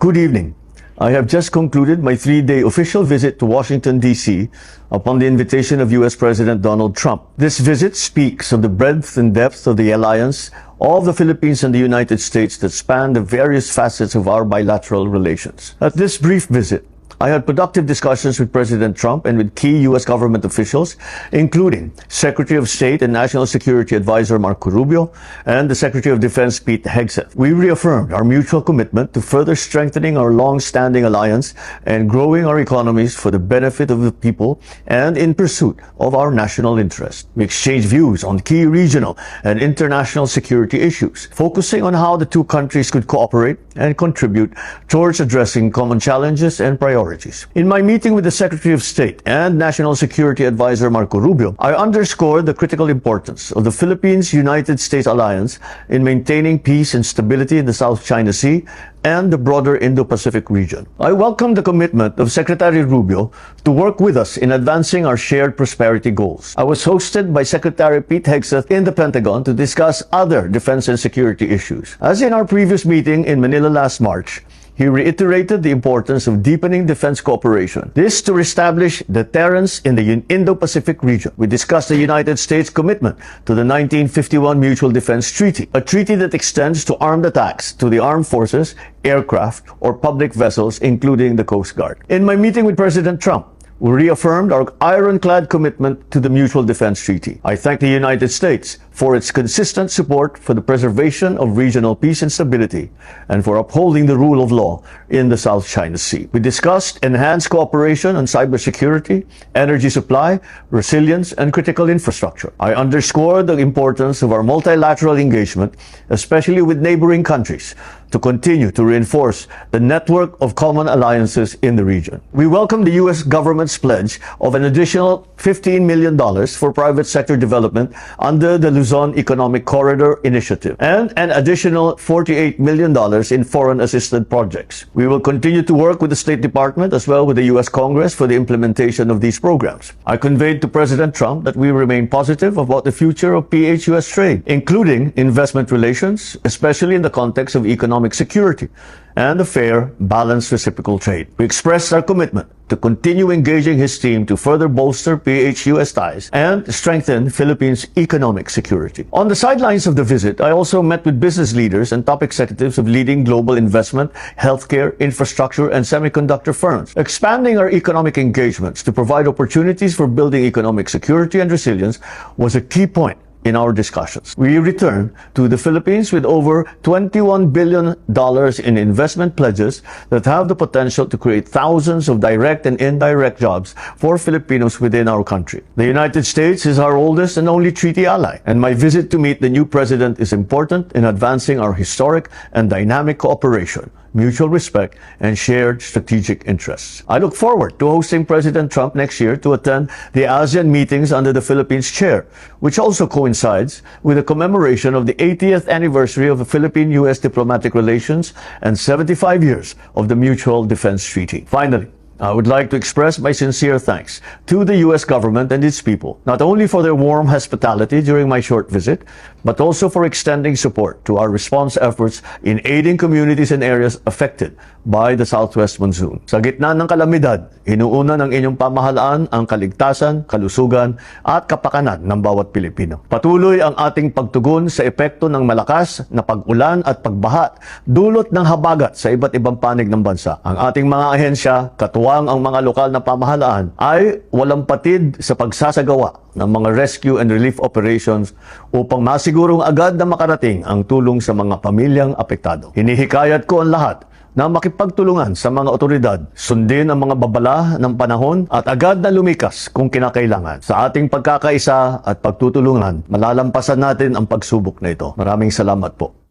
Good evening. I have just concluded my three-day official visit to Washington, D.C. upon the invitation of U.S. President Donald Trump. This visit speaks of the breadth and depth of the alliance of the Philippines and the United States that span the various facets of our bilateral relations. At this brief visit, I had productive discussions with President Trump and with key U.S. government officials, including Secretary of State and National Security Advisor Marco Rubio and the Secretary of Defense Pete Hegseth. We reaffirmed our mutual commitment to further strengthening our long-standing alliance and growing our economies for the benefit of the people and in pursuit of our national interest. We exchanged views on key regional and international security issues, focusing on how the two countries could cooperate and contribute towards addressing common challenges and priorities. In my meeting with the Secretary of State and National Security Advisor Marco Rubio, I underscored the critical importance of the Philippines-United States alliance in maintaining peace and stability in the South China Sea and the broader Indo-Pacific region. I welcome the commitment of Secretary Rubio to work with us in advancing our shared prosperity goals. I was hosted by Secretary Pete Hegseth in the Pentagon to discuss other defense and security issues. As in our previous meeting in Manila last March, he reiterated the importance of deepening defense cooperation. This to establish deterrence in the Indo-Pacific region. We discussed the United States' commitment to the 1951 Mutual Defense Treaty, a treaty that extends to armed attacks to the armed forces, aircraft, or public vessels, including the Coast Guard. In my meeting with President Trump, we reaffirmed our ironclad commitment to the Mutual Defense Treaty. I thank the United States for its consistent support for the preservation of regional peace and stability and for upholding the rule of law in the South China Sea. We discussed enhanced cooperation on cybersecurity, energy supply, resilience, and critical infrastructure. I underscored the importance of our multilateral engagement, especially with neighboring countries, to continue to reinforce the network of common alliances in the region. We welcome the U.S. government's pledge of an additional $15 million for private sector development under the Luzon Economic Corridor Initiative and an additional $48 million in foreign-assisted projects. We will continue to work with the State Department as well with the U.S. Congress for the implementation of these programs. I conveyed to President Trump that we remain positive about the future of PH-US trade, including investment relations, especially in the context of economic security and a fair, balanced reciprocal trade. We expressed our commitment to continue engaging his team to further bolster PH-US ties and strengthen Philippines' economic security. On the sidelines of the visit, I also met with business leaders and top executives of leading global investment, healthcare, infrastructure, and semiconductor firms. Expanding our economic engagements to provide opportunities for building economic security and resilience was a key point in our discussions. We returned to the Philippines with over $21 billion in investment pledges that have the potential to create thousands of direct and indirect jobs for Filipinos within our country. The United States is our oldest and only treaty ally, and my visit to meet the new president is important in advancing our historic and dynamic cooperation, mutual respect, and shared strategic interests. I look forward to hosting President Trump next year to attend the ASEAN meetings under the Philippines chair, which also coincides with the commemoration of the 80th anniversary of the Philippine-US diplomatic relations and 75 years of the Mutual Defense Treaty. Finally, I would like to express my sincere thanks to the U.S. government and its people, not only for their warm hospitality during my short visit, but also for extending support to our response efforts in aiding communities and areas affected by the southwest monsoon. Sa gitna ng kalamidad, inuuna ng inyong pamahalaan ang kaligtasan, kalusugan, at kapakanan ng bawat Pilipino. Patuloy ang ating pagtugon sa epekto ng malakas na pag-ulan at pagbaha dulot ng habagat sa iba't ibang panig ng bansa. Ang ating mga ahensya, katuwang ang mga lokal na pamahalaan, ay walang patid sa pagsasagawa ng mga rescue and relief operations upang masigurong agad na makarating ang tulong sa mga pamilyang apektado. Hinihikayat ko ang lahat na makipagtulungan sa mga otoridad, sundin ang mga babala ng panahon at agad na lumikas kung kinakailangan. Sa ating pagkakaisa at pagtutulungan, malalampasan natin ang pagsubok na ito. Maraming salamat po.